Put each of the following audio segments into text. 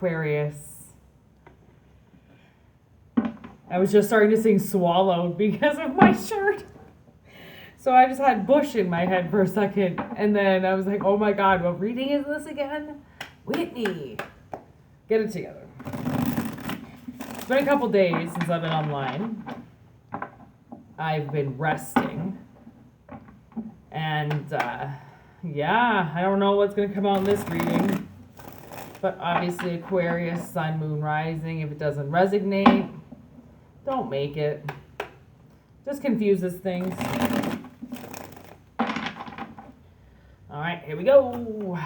Aquarius. I was just starting to sing Swallowed because of my shirt. So I just had Bush in my head for a second. And then I was like, oh my God, what reading is this again? Whitney. Get it together. It's been a couple days since I've been online. I've been resting. And yeah, I don't know what's going to come out in this reading. But obviously Aquarius, Sun, Moon, Rising. If it doesn't resonate, don't make it. Just confuses things. All right, here we go.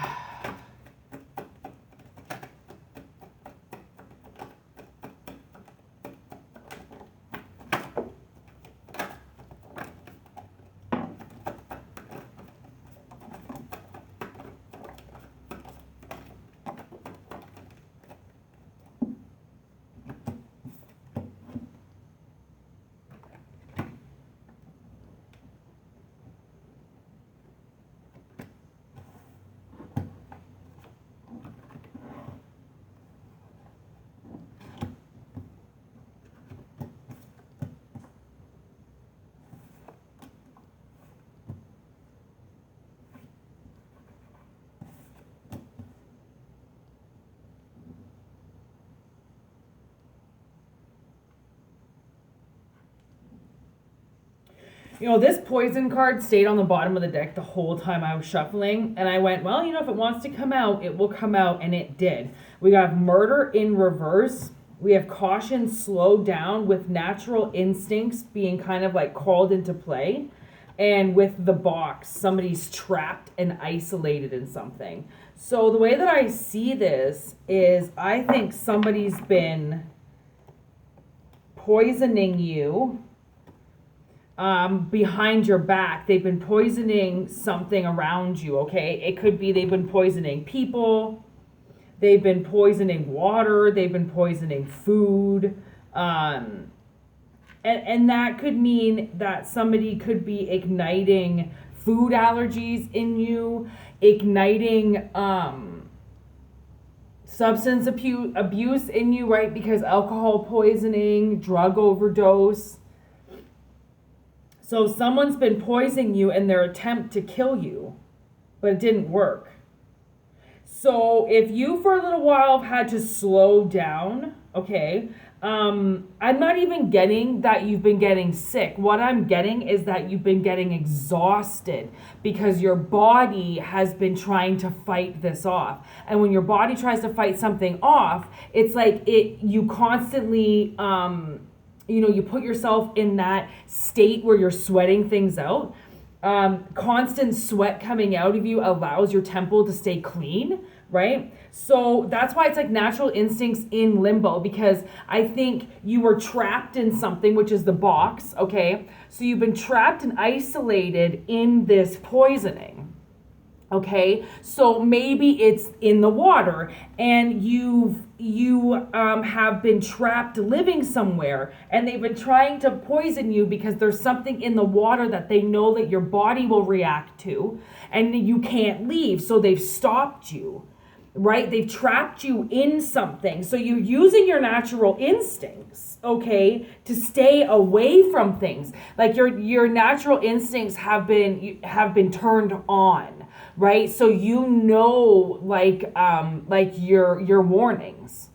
You know, this poison card stayed on the bottom of the deck the whole time I was shuffling. And I went, well, you know, if it wants to come out, it will come out. And it did. We got murder in reverse. We have caution slowed down with natural instincts being kind of like called into play. And with the box, somebody's trapped and isolated in something. So the way that I see this is I think somebody's been poisoning you. Behind your back. They've been poisoning something around you, okay? It could be they've been poisoning people. They've been poisoning water. They've been poisoning food. And that could mean that somebody could be igniting food allergies in you, igniting substance abuse in you, right? Because alcohol poisoning, drug overdose. So someone's been poisoning you in their attempt to kill you, but it didn't work. So if you for a little while have had to slow down, okay, I'm not even getting that you've been getting sick. What I'm getting is that you've been getting exhausted because your body has been trying to fight this off. And when your body tries to fight something off, it's like you constantly... you put yourself in that state where you're sweating things out. Constant sweat coming out of you allows your temple to stay clean, right? So that's why it's like natural instincts in limbo, because I think you were trapped in something, which is the box, okay? So you've been trapped and isolated in this poisoning. Okay, so maybe it's in the water and you have been trapped living somewhere and they've been trying to poison you because there's something in the water that they know that your body will react to and you can't leave. So they've stopped you, right? They've trapped you in something. So you're using your natural instincts, okay, to stay away from things. Like your natural instincts have been turned on. Right? So like your warnings,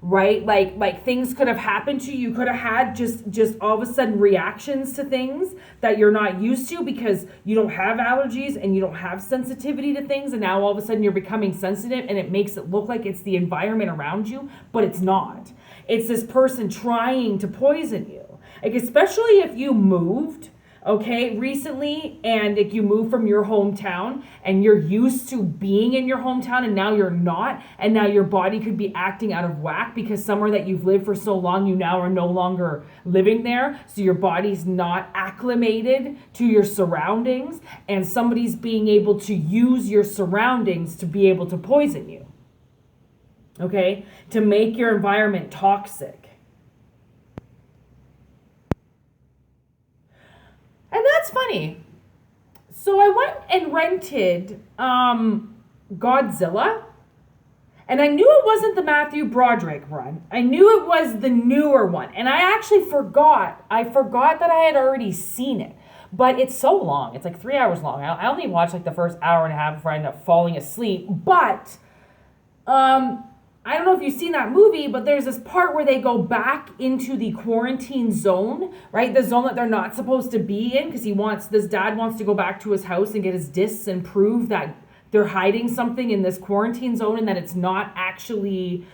right? Like things could have happened to you. You could have had just all of a sudden reactions to things that you're not used to because you don't have allergies and you don't have sensitivity to things. And now all of a sudden you're becoming sensitive and it makes it look like it's the environment around you, but it's not. It's this person trying to poison you. Like, especially if you moved, okay, recently, and if you move from your hometown and you're used to being in your hometown and now you're not, and now your body could be acting out of whack because somewhere that you've lived for so long, you now are no longer living there. So your body's not acclimated to your surroundings, and somebody's being able to use your surroundings to be able to poison you, okay, to make your environment toxic. And that's funny. So I went and rented Godzilla, And I knew it wasn't the Matthew Broderick run. I knew it was the newer one. And I actually forgot. I forgot that I had already seen it. But it's so long. It's like 3 hours long. I only watched like the first hour and a half before I ended up falling asleep. But I don't know if you've seen that movie, but there's this part where they go back into the quarantine zone, right? The zone that they're not supposed to be in, because this dad wants to go back to his house and get his discs and prove that they're hiding something in this quarantine zone and that it's not actually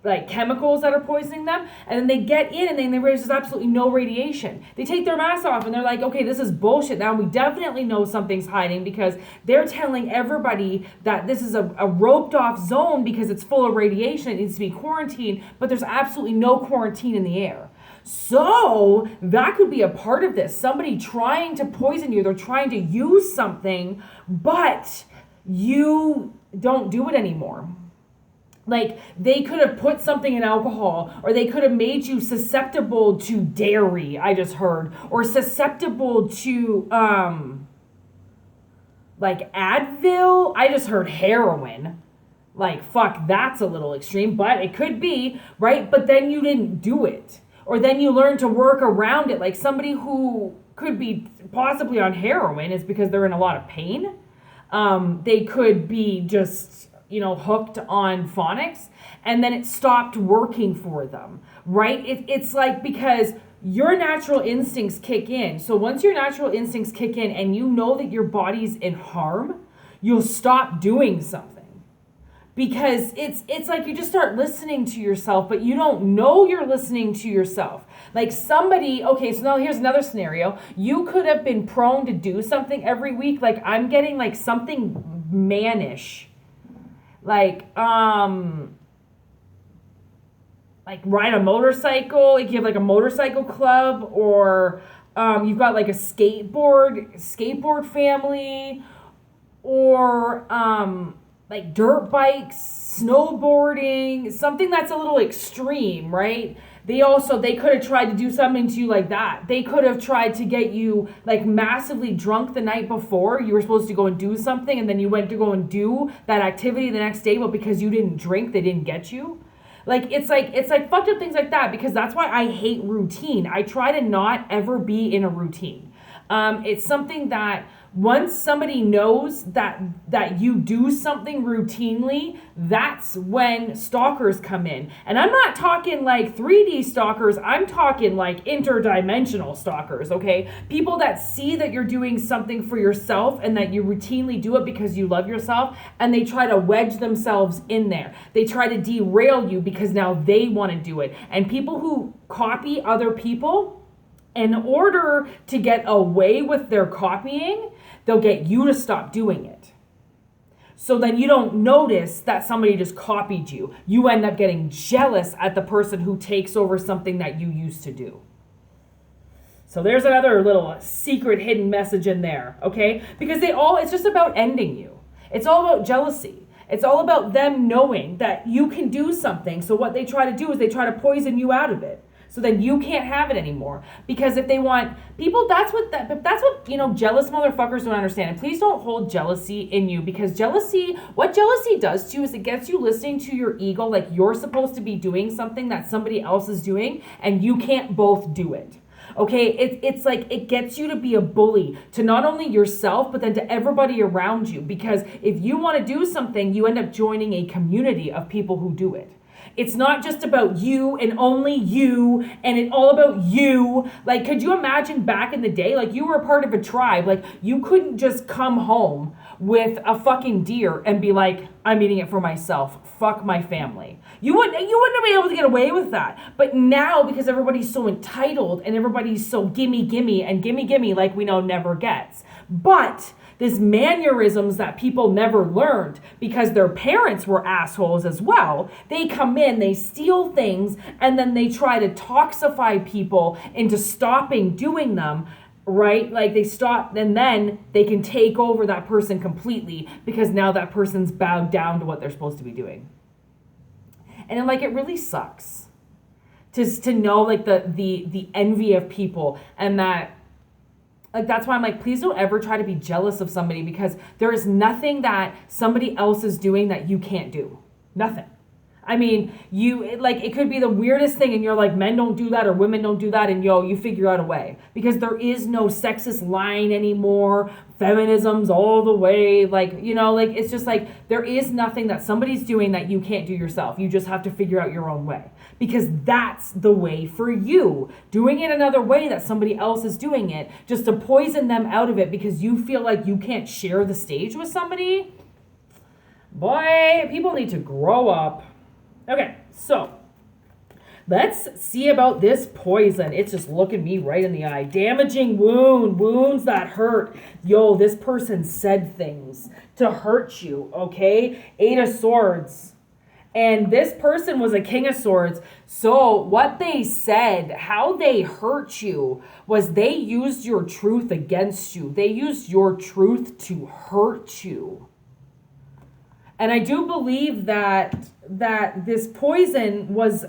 like chemicals that are poisoning them. And then they get in and then they realize there's absolutely no radiation. They take their mask off and they're like, okay, this is bullshit. Now we definitely know something's hiding because they're telling everybody that this is a roped off zone because it's full of radiation. It needs to be quarantined, but there's absolutely no quarantine in the air. So that could be a part of this. Somebody trying to poison you. They're trying to use something, but you don't do it anymore. Like, they could have put something in alcohol, or they could have made you susceptible to dairy, I just heard, or susceptible to, like, Advil. I just heard heroin. Like, fuck, that's a little extreme, but it could be, right? But then you didn't do it. Or then you learn to work around it. Like, somebody who could be possibly on heroin is because they're in a lot of pain. They could be just, hooked on phonics, and then it stopped working for them, right? It's like, because your natural instincts kick in. So once your natural instincts kick in and you know that your body's in harm, you'll stop doing something. Because it's like you just start listening to yourself, but you don't know you're listening to yourself. Like somebody, okay, so now here's another scenario. You could have been prone to do something every week. Like, I'm getting like something mannish. Like ride a motorcycle. Like, you have like a motorcycle club, or you've got like a skateboard family, or like dirt bikes, snowboarding, something that's a little extreme, right? They could have tried to do something to you like that. They could have tried to get you like massively drunk the night before. You were supposed to go and do something, and then you went to go and do that activity the next day, but because you didn't drink, they didn't get you. Like, it's like fucked up things like that, because that's why I hate routine. I try to not ever be in a routine. It's something that once somebody knows that you do something routinely, that's when stalkers come in. And I'm not talking like 3D stalkers, I'm talking like interdimensional stalkers, okay? People that see that you're doing something for yourself and that you routinely do it because you love yourself, and they try to wedge themselves in there. They try to derail you because now they want to do it. And people who copy other people, in order to get away with their copying, they'll get you to stop doing it. So then you don't notice that somebody just copied you. You end up getting jealous at the person who takes over something that you used to do. So there's another little secret hidden message in there, okay? Because it's just about ending you. It's all about jealousy. It's all about them knowing that you can do something. So what they try to do is they try to poison you out of it. So then you can't have it anymore. Because if they want people, that's what jealous motherfuckers don't understand. And please don't hold jealousy in you, because what jealousy does to you is it gets you listening to your ego, like you're supposed to be doing something that somebody else is doing, and you can't both do it. Okay, it's like it gets you to be a bully to not only yourself, but then to everybody around you. Because if you want to do something, you end up joining a community of people who do it. It's not just about you and only you, and it's all about you. Like, could you imagine back in the day, like you were a part of a tribe, like you couldn't just come home with a fucking deer and be like, I'm eating it for myself. Fuck my family. You wouldn't have been able to get away with that. But now, because everybody's so entitled and everybody's so gimme, and gimme, like we know never gets. But this mannerisms that people never learned because their parents were assholes as well. They come in, they steal things, and then they try to toxify people into stopping doing them, right? Like they stop, and then they can take over that person completely because now that person's bowed down to what they're supposed to be doing. And then, like, it really sucks to know like the envy of people, and that, like, that's why I'm like, please don't ever try to be jealous of somebody, because there is nothing that somebody else is doing that you can't do. Nothing. I mean, it could be the weirdest thing and you're like, men don't do that or women don't do that, and you figure out a way. Because there is no sexist line anymore. Feminism's all the way. It's just like, there is nothing that somebody's doing that you can't do yourself. You just have to figure out your own way. Because that's the way for you. Doing it another way that somebody else is doing it, just to poison them out of it because you feel like you can't share the stage with somebody. Boy, people need to grow up. Okay, so let's see about this poison. It's just looking me right in the eye. Damaging wound, wounds that hurt. This person said things to hurt you, okay? 8 of Swords. And this person was a King of Swords. So what they said, how they hurt you, was they used your truth against you. They used your truth to hurt you. And I do believe that this poison was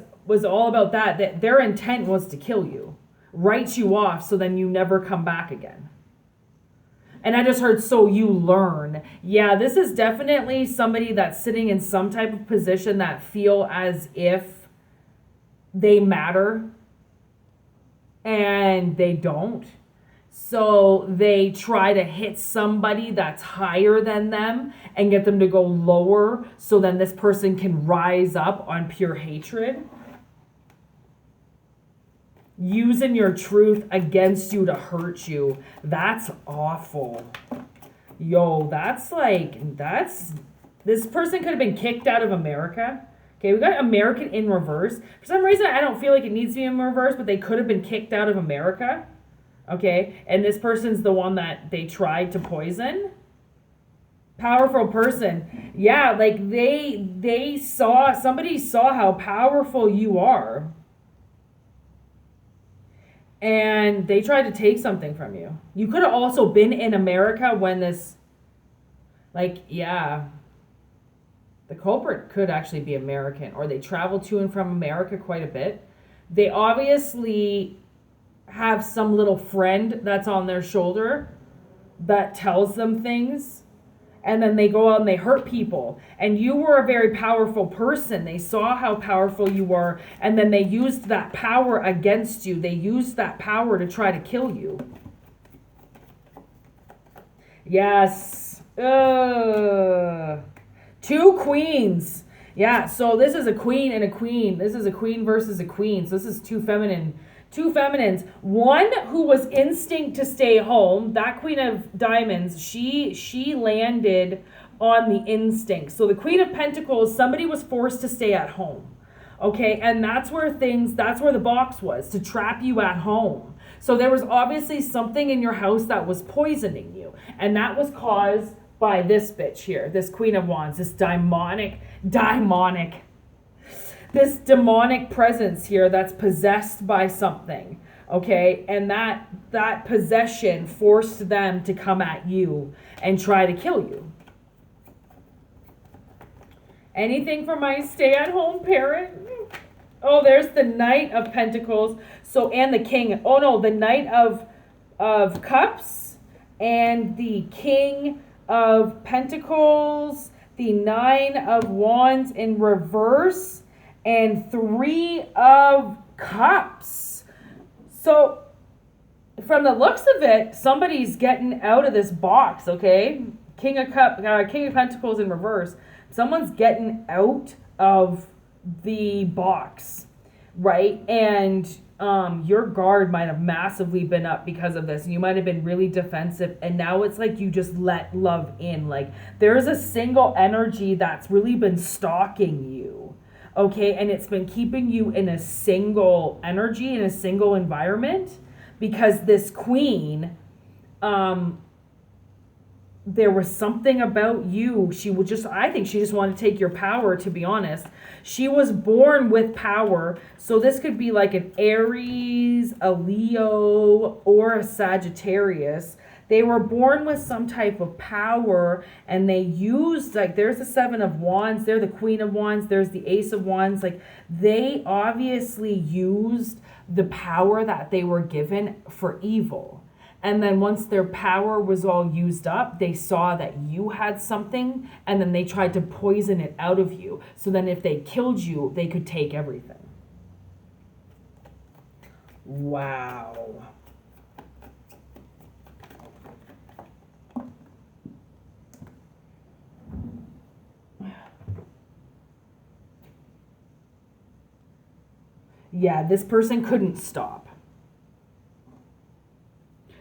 all about that their intent was to kill you, write you off so then you never come back again. And I just heard, so you learn. Yeah, this is definitely somebody that's sitting in some type of position that feel as if they matter and they don't. So they try to hit somebody that's higher than them and get them to go lower so then this person can rise up on pure hatred. Using your truth against you to hurt you. That's awful. This person could have been kicked out of America. Okay, we got American in reverse. For some reason, I don't feel like it needs to be in reverse, but they could have been kicked out of America. Okay, and this person's the one that they tried to poison. Powerful person. Yeah, like somebody saw how powerful you are. And they tried to take something from you. You could have also been in America when this, the culprit could actually be American, or they travel to and from America quite a bit. They obviously have some little friend that's on their shoulder that tells them things, and then they go out and they hurt people. And you were a very powerful person. They saw how powerful you were, and then they used that power against you. They used that power to try to kill you. Yes. 2 queens. Yeah, so this is a queen and a queen. This is a queen versus a queen. So this is two feminines. One who was instinct to stay home. That Queen of Diamonds, she landed on the instinct. So the Queen of Pentacles, somebody was forced to stay at home. Okay, and that's where the box was, to trap you at home. So there was obviously something in your house that was poisoning you. And that was caused by this bitch here, this Queen of Wands, this demonic presence here that's possessed by something, okay? And that possession forced them to come at you and try to kill you. Anything for my stay-at-home parent? Oh, there's the Knight of Pentacles. So, and the King. Oh no, the Knight of Cups and the King of Pentacles, the 9 of Wands in reverse, and 3 of Cups. So from the looks of it, somebody's getting out of this box, okay? King of Pentacles in reverse. Someone's getting out of the box, right? And your guard might have massively been up because of this. You might have been really defensive, and now it's like you just let love in. Like there's a single energy that's really been stalking you, okay? And it's been keeping you in a single energy, in a single environment, because this queen, there was something about you. I think she just wanted to take your power, to be honest. She was born with power. So this could be like an Aries, a Leo, or a Sagittarius. They were born with some type of power, and they used, like, there's the 7 of Wands, there's the Queen of Wands, there's the Ace of Wands. Like, they obviously used the power that they were given for evil. And then once their power was all used up, they saw that you had something, and then they tried to poison it out of you. So then if they killed you, they could take everything. Wow. Yeah, this person couldn't stop.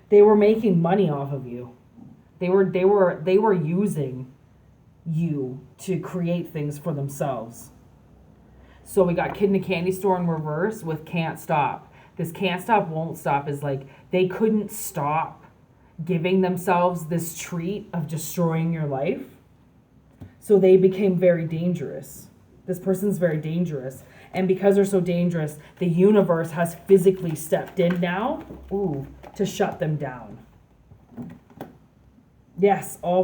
They were making money off of you. They were using you to create things for themselves. So we got kid in a candy store in reverse with can't stop. This can't stop, won't stop is like they couldn't stop giving themselves this treat of destroying your life. So they became very dangerous. This person's very dangerous. And because they're so dangerous, the universe has physically stepped in now, to shut them down. Yes, all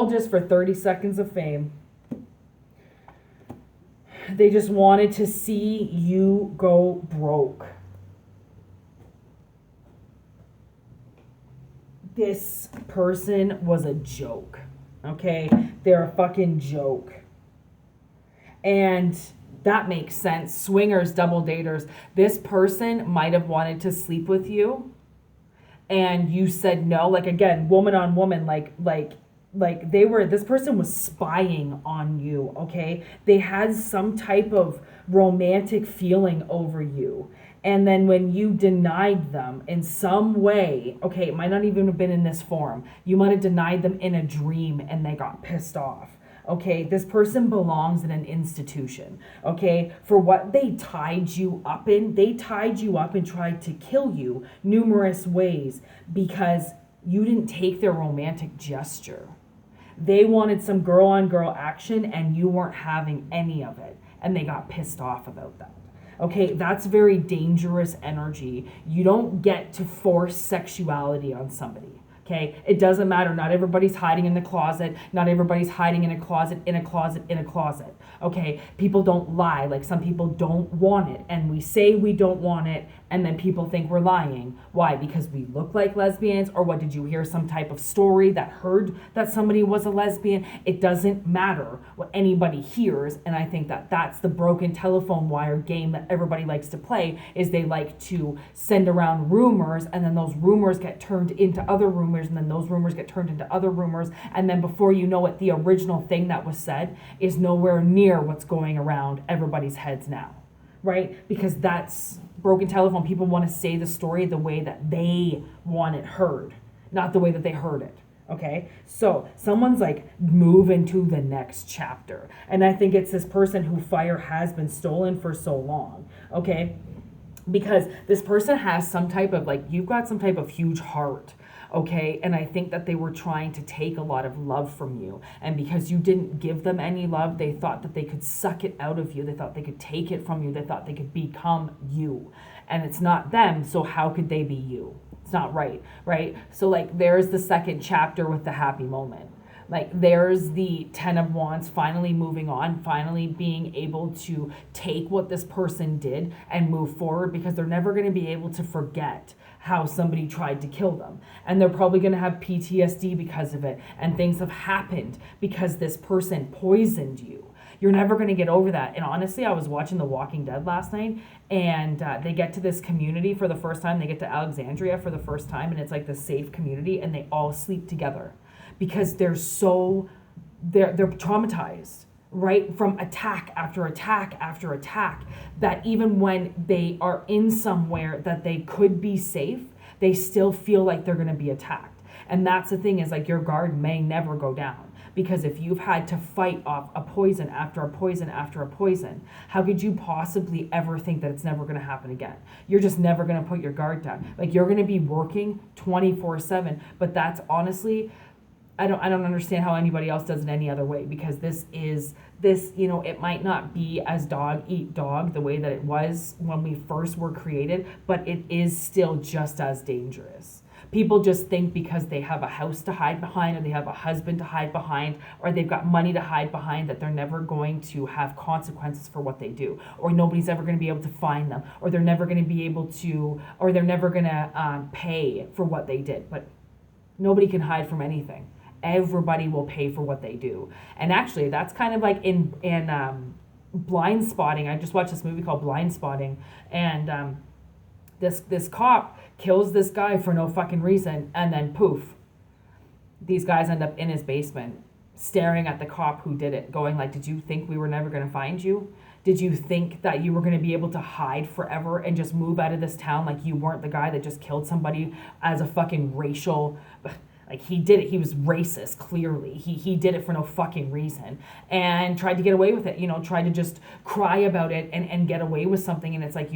just for 30 seconds of fame. They just wanted to see you go broke. This person was a joke. Okay? They're a fucking joke. And that makes sense. Swingers, double daters. This person might have wanted to sleep with you and you said no. Like, again, woman on woman, this person was spying on you, okay? They had some type of romantic feeling over you. And then when you denied them in some way, okay, it might not even have been in this form. You might have denied them in a dream and they got pissed off. Okay, this person belongs in an institution. Okay, for what they tied you up in, they tied you up and tried to kill you numerous ways because you didn't take their romantic gesture. They wanted some girl on girl action and you weren't having any of it, and they got pissed off about that. Okay, that's very dangerous energy. You don't get to force sexuality on somebody. Okay, it doesn't matter. Not everybody's hiding in the closet. Not everybody's hiding in a closet, in a closet, in a closet. Okay, people don't lie. Like, some people don't want it. And we say we don't want it, and then people think we're lying. Why? Because we look like lesbians? Or what, did you hear some type of story that heard that somebody was a lesbian? It doesn't matter what anybody hears. And I think that that's the broken telephone wire game that everybody likes to play, is they like to send around rumors, and then those rumors get turned into other rumors, and then those rumors get turned into other rumors, and then before you know it, the original thing that was said is nowhere near what's going around everybody's heads now, right? Because that's broken telephone. People want to say the story the way that they want it heard, not the way that they heard it. Okay, so someone's like moving to the next chapter, and I think it's this person who fire has been stolen for so long. Okay, because this person has some type of, like, you've got some type of huge heart. Okay, and I think that they were trying to take a lot of love from you, and because you didn't give them any love, they thought that they could suck it out of you. They thought they could take it from you. They thought they could become you, and it's not them, so how could they be you? It's not right? So, like, there's the second chapter with the happy moment. Like, there's the 10 of Wands finally moving on, finally being able to take what this person did and move forward, because they're never going to be able to forget how somebody tried to kill them. And they're probably going to have PTSD because of it. And things have happened because this person poisoned you. You're never going to get over that. And honestly, I was watching The Walking Dead last night, and they get to this community for the first time. They get to Alexandria for the first time, and it's like the safe community, and they all sleep together because they're traumatized, right? From attack after attack after attack, that even when they are in somewhere that they could be safe, they still feel like they're going to be attacked. And that's the thing, is like, your guard may never go down, because if you've had to fight off a poison after a poison after a poison, how could you possibly ever think that it's never going to happen again? You're just never going to put your guard down. Like, you're going to be working 24/7, but that's honestly, I don't understand how anybody else does it any other way, because this, it might not be as dog eat dog the way that it was when we first were created, but it is still just as dangerous. People just think because they have a house to hide behind, or they have a husband to hide behind, or they've got money to hide behind, that they're never going to have consequences for what they do, or nobody's ever going to be able to find them, or they're never going to be able to, or they're never going to pay for what they did. But nobody can hide from anything. Everybody will pay for what they do. And actually, that's kind of like in Blind Spotting. I just watched this movie called Blind Spotting, and this cop kills this guy for no fucking reason, and then poof, these guys end up in his basement staring at the cop who did it, going like, did you think we were never going to find you? Did you think that you were going to be able to hide forever and just move out of this town like you weren't the guy that just killed somebody as a fucking racial... Like, he did it. He was racist, clearly. He did it for no fucking reason, and tried to get away with it, tried to just cry about it and get away with something. And it's like,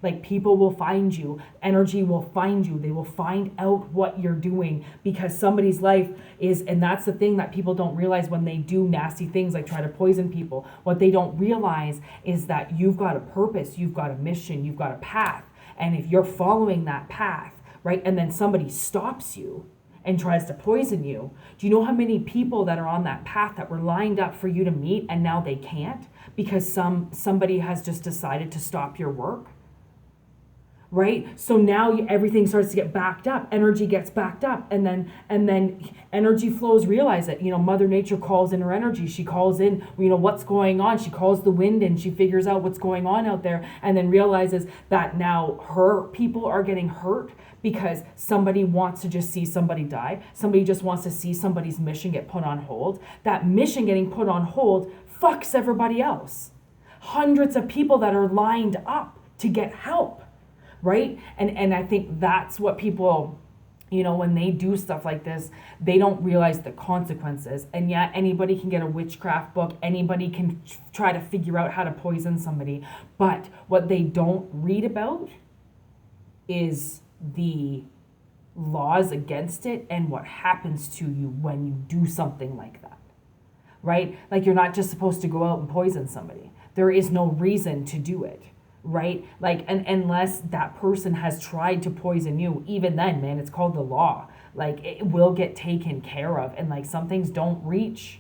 like people will find you. Energy will find you. They will find out what you're doing, because somebody's life is, and that's the thing that people don't realize when they do nasty things like try to poison people. What they don't realize is that you've got a purpose, you've got a mission, you've got a path. And if you're following that path, right, and then somebody stops you and tries to poison you, do you know how many people that are on that path that were lined up for you to meet, and now they can't because somebody has just decided to stop your work? Right? So now everything starts to get backed up. Energy gets backed up, and then energy flows realize it. Mother Nature calls in her energy. She calls in, what's going on. She calls the wind in. She figures out what's going on out there, and then realizes that now her people are getting hurt because somebody wants to just see somebody die. Somebody just wants to see somebody's mission get put on hold. That mission getting put on hold fucks everybody else. Hundreds of people that are lined up to get help. Right? And I think that's what people, when they do stuff like this, they don't realize the consequences. And yet anybody can get a witchcraft book. Anybody can try to figure out how to poison somebody. But what they don't read about is the laws against it and what happens to you when you do something like that. Right? Like, you're not just supposed to go out and poison somebody. There is no reason to do it. Right? Like, and unless that person has tried to poison you, even then, man, it's called the law. Like, it will get taken care of. And like, some things don't reach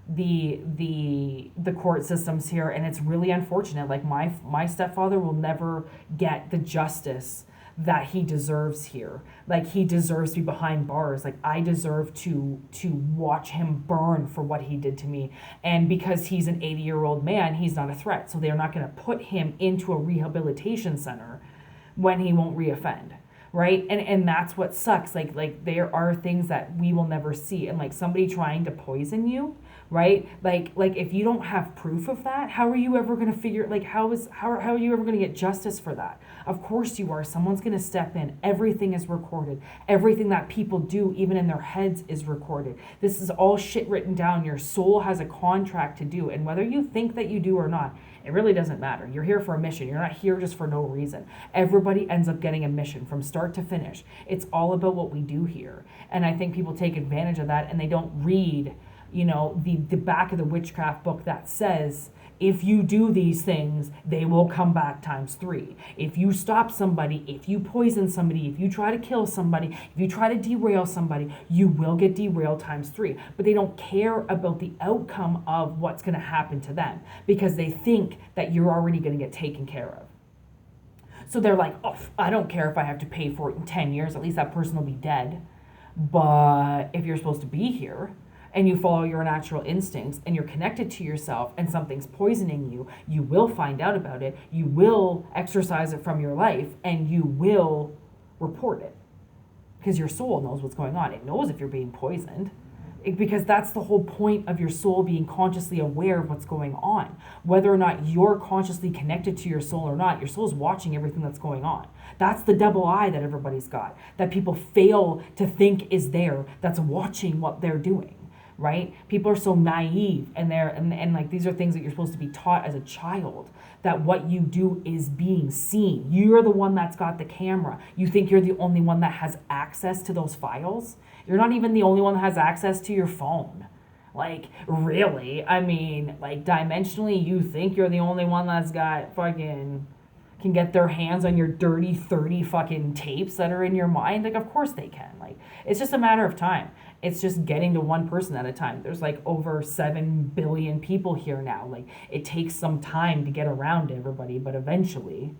the court systems here, and it's really unfortunate. Like, my stepfather will never get the justice that he deserves here. Like, he deserves to be behind bars. Like, I deserve to watch him burn for what he did to me. And because he's an 80-year-old man, he's not a threat. So they're not going to put him into a rehabilitation center when he won't reoffend. Right? And that's what sucks. Like there are things that we will never see. And like, somebody trying to poison you, right? Like if you don't have proof of that, how are you ever going to figure, like, how are you ever going to get justice for that? Of course you are. Someone's going to step in. Everything is recorded. Everything that people do, even in their heads, is recorded. This is all shit written down. Your soul has a contract to do. And whether you think that you do or not, it really doesn't matter. You're here for a mission. You're not here just for no reason. Everybody ends up getting a mission from start to finish. It's all about what we do here. And I think people take advantage of that, and they don't read, the back of the witchcraft book that says, if you do these things, they will come back times 3. If you stop somebody, if you poison somebody, if you try to kill somebody, if you try to derail somebody, you will get derailed times 3. But they don't care about the outcome of what's going to happen to them, because they think that you're already going to get taken care of. So they're like, oh, I don't care if I have to pay for it in 10 years. At least that person will be dead. But if you're supposed to be here, and you follow your natural instincts, and you're connected to yourself, and something's poisoning you, you will find out about it, you will exorcise it from your life, and you will report it. Because your soul knows what's going on. It knows if you're being poisoned. Because that's the whole point of your soul being consciously aware of what's going on. Whether or not you're consciously connected to your soul or not, your soul is watching everything that's going on. That's the double eye that everybody's got, that people fail to think is there, that's watching what they're doing. Right? People are so naive, and like, these are things that you're supposed to be taught as a child, that what you do is being seen. You're the one that's got the camera. You think you're the only one that has access to those files? You're not even the only one that has access to your phone. Like, really? I mean, like, dimensionally, you think you're the only one that's got fucking, can get their hands on your dirty 30 fucking tapes that are in your mind? Like, of course they can. Like, it's just a matter of time. It's just getting to one person at a time. There's like over 7 billion people here now. Like, it takes some time to get around to everybody, but eventually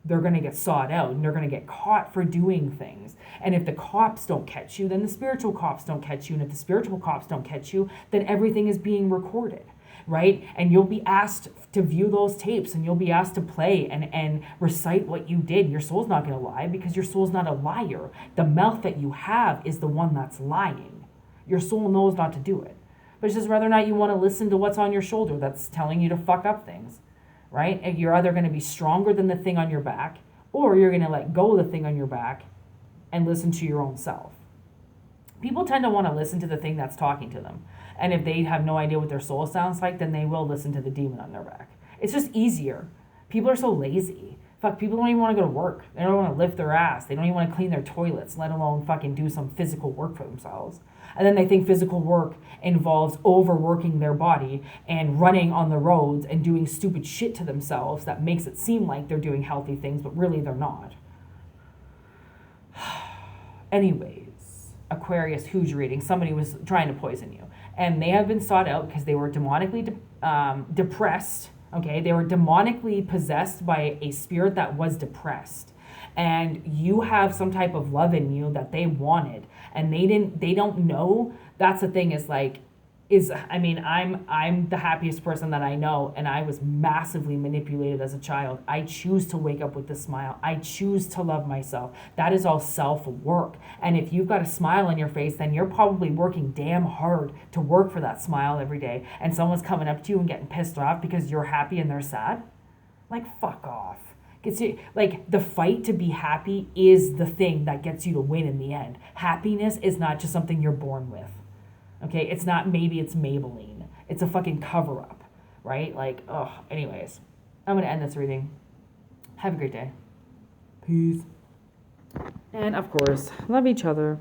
they're going to get sought out and they're going to get caught for doing things. And if the cops don't catch you, then the spiritual cops don't catch you. And if the spiritual cops don't catch you, then everything is being recorded, right? And you'll be asked to view those tapes, and you'll be asked to play and recite what you did. Your soul's not going to lie, because your soul's not a liar. The mouth that you have is the one that's lying. Your soul knows not to do it. But it's just whether or not you want to listen to what's on your shoulder that's telling you to fuck up things, right? And you're either going to be stronger than the thing on your back, or you're going to let go of the thing on your back and listen to your own self. People tend to want to listen to the thing that's talking to them. And if they have no idea what their soul sounds like, then they will listen to the demon on their back. It's just easier. People are so lazy. Fuck, people don't even want to go to work. They don't want to lift their ass. They don't even want to clean their toilets, let alone fucking do some physical work for themselves. And then they think physical work involves overworking their body and running on the roads and doing stupid shit to themselves that makes it seem like they're doing healthy things, but really they're not. Anyways, Aquarius, who's reading? Somebody was trying to poison you. And they have been sought out because they were demonically depressed. Okay, they were demonically possessed by a spirit that was depressed. And you have some type of love in you that they wanted, and they don't know. That's the thing, I'm the happiest person that I know, and I was massively manipulated as a child. I choose to wake up with a smile. I choose to love myself. That is all self-work. And if you've got a smile on your face, then you're probably working damn hard to work for that smile every day, and someone's coming up to you and getting pissed off because you're happy and they're sad. Like, fuck off. Like, the fight to be happy is the thing that gets you to win in the end. Happiness is not just something you're born with. Okay, it's not, maybe it's Maybelline. It's a fucking cover-up, right? Like, anyways. I'm going to end this reading. Have a great day. Peace. And, of course, love each other.